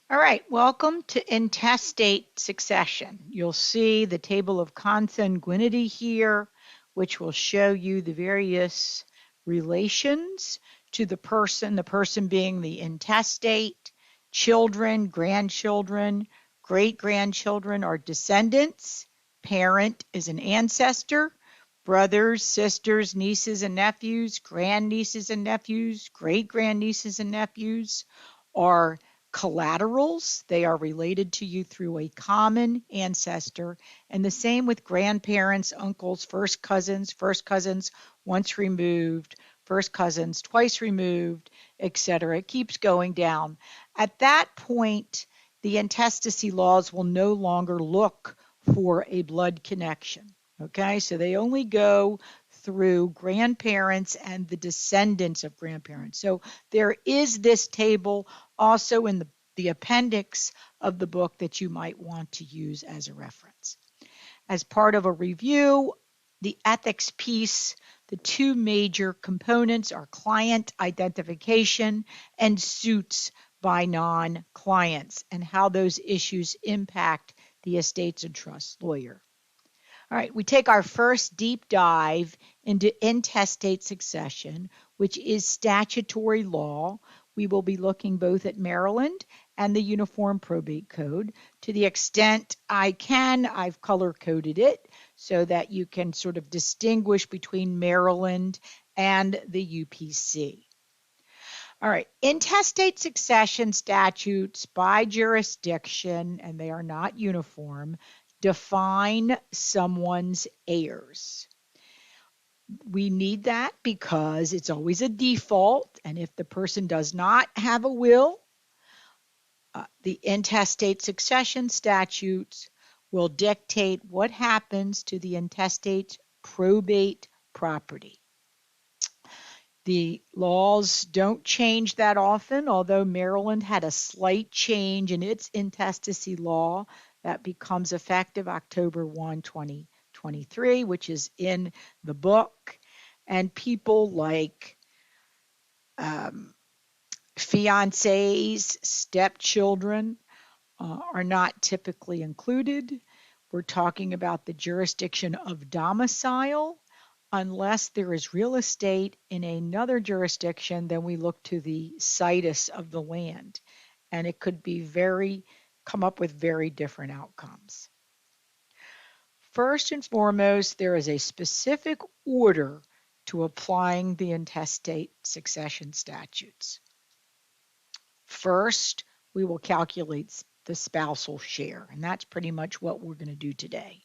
All right, welcome to Intestate Succession. You'll see the table of consanguinity here, which will show you the various relations to the person being the intestate, children, grandchildren, great-grandchildren are descendants, parent is an ancestor, brothers, sisters, nieces and nephews, grandnieces and nephews, great-grandnieces and nephews are collaterals. They are related to you through a common ancestor. And the same with grandparents, uncles, first cousins once removed, first cousins twice removed, etc. It keeps going down. At that point, the intestacy laws will no longer look for a blood connection. Okay, so they only go through grandparents and the descendants of grandparents. So there is this table also in the appendix of the book that you might want to use as a reference. As part of a review, the ethics piece, the two major components are client identification and suits by non-clients and how those issues impact the estates and trusts lawyer. All right, we take our first deep dive into intestate succession, which is statutory law. We will be looking both at Maryland and the Uniform Probate Code. To the extent I can, I've color coded it so that you can sort of distinguish between Maryland and the UPC. All right, intestate succession statutes by jurisdiction, and they are not uniform, define someone's heirs. We need that because it's always a default, and if the person does not have a will, the intestate succession statutes will dictate what happens to the intestate's probate property. The laws don't change that often, although Maryland had a slight change in its intestacy law that becomes effective October 1, 2023, which is in the book. And people like fiancés, stepchildren are not typically included. We're talking about the jurisdiction of domicile. Unless there is real estate in another jurisdiction, then we look to the situs of the land. And it could be come up with very different outcomes. First and foremost, there is a specific order to applying the intestate succession statutes. First, we will calculate the spousal share, and that's pretty much what we're going to do today.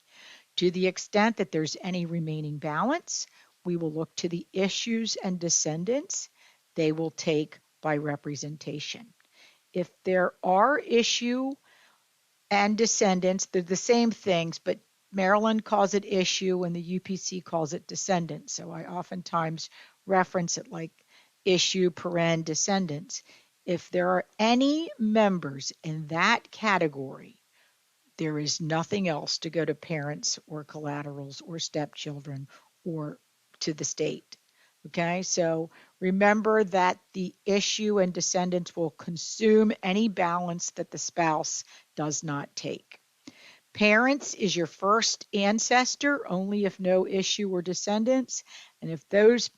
To the extent that there's any remaining balance, we will look to the issues and descendants. They will take by representation. If there are issue and descendants, they're the same things, but Maryland calls it issue and the UPC calls it descendants. So I oftentimes reference it like issue, paren, descendants. If there are any members in that category, there is nothing else to go to parents or collaterals or stepchildren or to the state. Okay, so remember that the issue and descendants will consume any balance that the spouse does not take. Parents is your first ancestor, only if no issue or descendants. And if those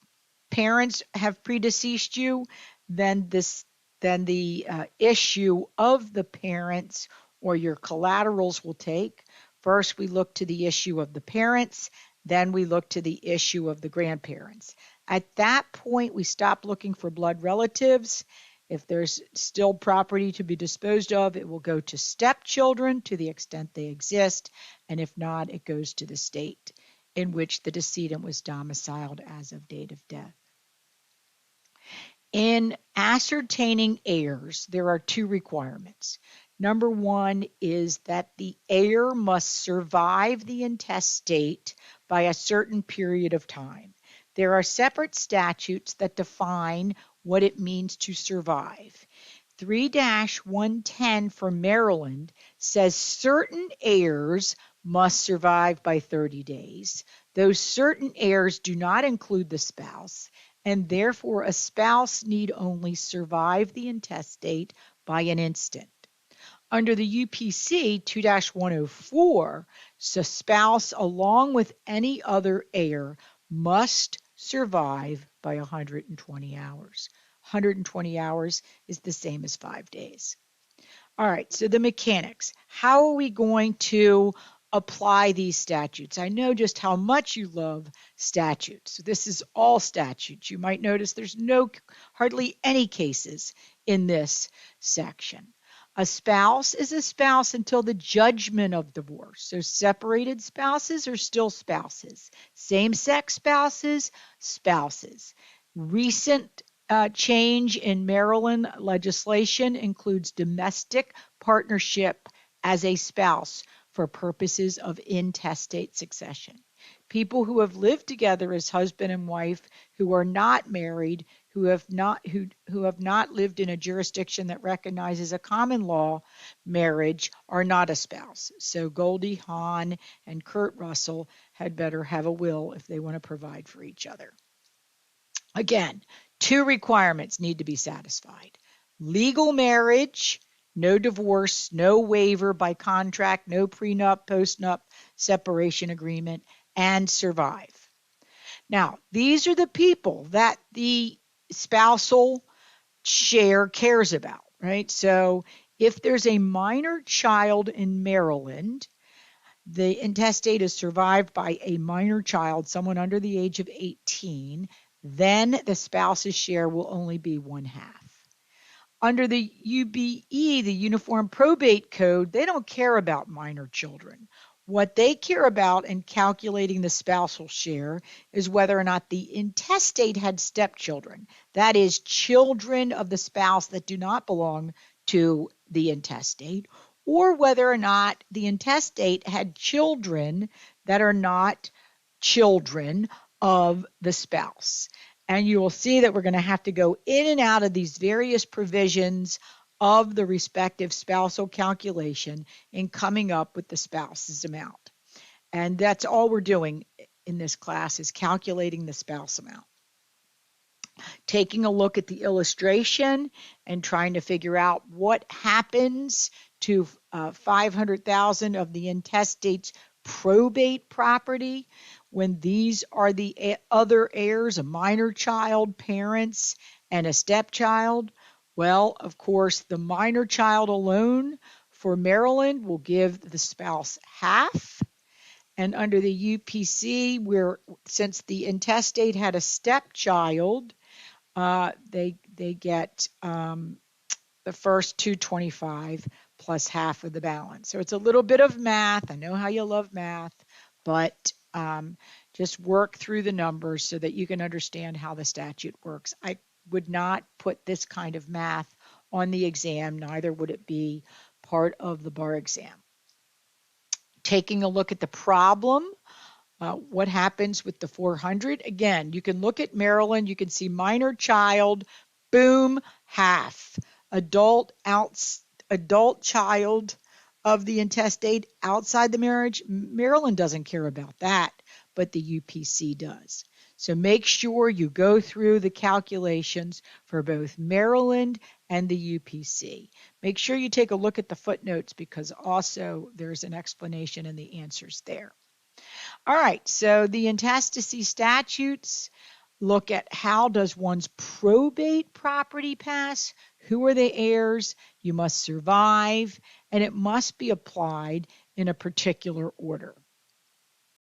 parents have predeceased you, then the issue of the parents or your collaterals will take. First, we look to the issue of the parents, then we look to the issue of the grandparents. At that point, we stop looking for blood relatives. If there's still property to be disposed of, it will go to stepchildren to the extent they exist, and if not, it goes to the state in which the decedent was domiciled as of date of death. In ascertaining heirs, there are two requirements. Number one is that the heir must survive the intestate by a certain period of time. There are separate statutes that define what it means to survive. 3-110 for Maryland says certain heirs must survive by 30 days. Those certain heirs do not include the spouse, and therefore a spouse need only survive the intestate by an instant. Under the UPC 2-104, the spouse, along with any other heir, must survive by 120 hours. 120 hours is the same as 5 days. All right, so the mechanics. How are we going to apply these statutes? I know just how much you love statutes. So this is all statutes. You might notice there's hardly any cases in this section. A spouse is a spouse until the judgment of divorce. So separated spouses are still spouses. Same-sex spouses, spouses. Recent change in Maryland legislation includes domestic partnership as a spouse for purposes of intestate succession. People who have lived together as husband and wife, who are not married, who have not lived in a jurisdiction that recognizes a common law marriage, are not a spouse. So Goldie Hawn and Kurt Russell had better have a will if they want to provide for each other. Again, 2 requirements need to be satisfied. Legal marriage, no divorce, no waiver by contract, no prenup, postnup, separation agreement, and survive. Now, these are the people that the spousal share cares about, right? So if there's a minor child in Maryland, the intestate is survived by a minor child, someone under the age of 18, then the spouse's share will only be 1/2. Under the UBE, the Uniform Probate Code, they don't care about minor children. What they care about in calculating the spousal share is whether or not the intestate had stepchildren. That is, children of the spouse that do not belong to the intestate, or whether or not the intestate had children that are not children of the spouse. And you will see that we're going to have to go in and out of these various provisions of the respective spousal calculation in coming up with the spouse's amount. And that's all we're doing in this class, is calculating the spouse amount. Taking a look at the illustration and trying to figure out what happens to $500,000 of the intestate's probate property when these are the other heirs, a minor child, parents, and a stepchild. Well, of course, the minor child alone for Maryland will give the spouse half. And under the UPC, since the intestate had a stepchild, they get the first $225 plus half of the balance. So it's a little bit of math. I know how you love math, but just work through the numbers so that you can understand how the statute works. I would not put this kind of math on the exam, neither would it be part of the bar exam. Taking a look at the problem, what happens with the 400? Again, you can look at Maryland, you can see minor child, boom, half. Adult child of the intestate outside the marriage, Maryland doesn't care about that, but the UPC does. So make sure you go through the calculations for both Maryland and the UPC. Make sure you take a look at the footnotes because also there's an explanation in the answers there. All right, so the intestacy statutes look at how does one's probate property pass, who are the heirs, you must survive, and it must be applied in a particular order.